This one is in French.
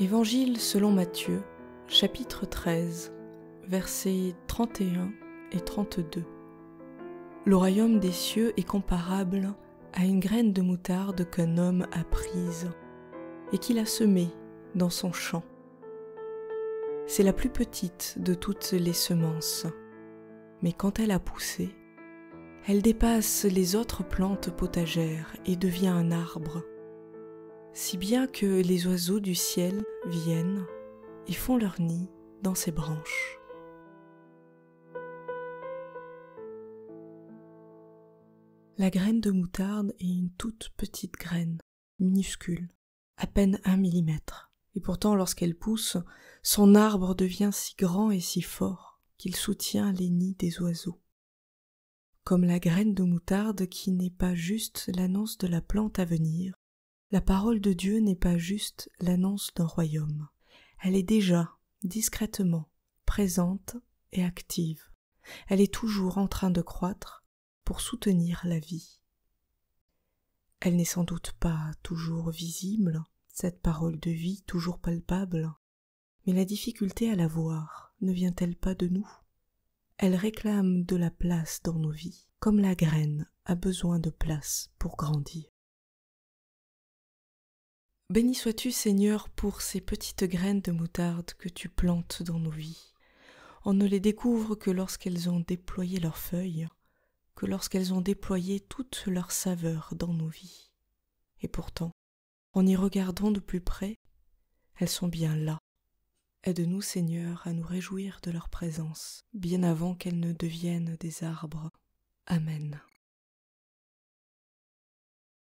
Évangile selon Matthieu, chapitre 13, versets 31 et 32. Le royaume des cieux est comparable à une graine de moutarde qu'un homme a prise et qu'il a semée dans son champ. C'est la plus petite de toutes les semences, mais quand elle a poussé, elle dépasse les autres plantes potagères et devient un arbre, si bien que les oiseaux du ciel viennent et font leur nid dans ses branches. La graine de moutarde est une toute petite graine, minuscule, à peine 1 millimètre. Et pourtant, lorsqu'elle pousse, son arbre devient si grand et si fort qu'il soutient les nids des oiseaux. Comme la graine de moutarde qui n'est pas juste l'annonce de la plante à venir, la parole de Dieu n'est pas juste l'annonce d'un royaume. Elle est déjà, discrètement, présente et active. Elle est toujours en train de croître pour soutenir la vie. Elle n'est sans doute pas toujours visible, cette parole de vie toujours palpable, mais la difficulté à la voir ne vient-elle pas de nous? Elle réclame de la place dans nos vies, comme la graine a besoin de place pour grandir. Béni sois-tu, Seigneur, pour ces petites graines de moutarde que tu plantes dans nos vies. On ne les découvre que lorsqu'elles ont déployé leurs feuilles, que lorsqu'elles ont déployé toute leur saveur dans nos vies. Et pourtant, en y regardant de plus près, elles sont bien là. Aide-nous, Seigneur, à nous réjouir de leur présence, bien avant qu'elles ne deviennent des arbres. Amen.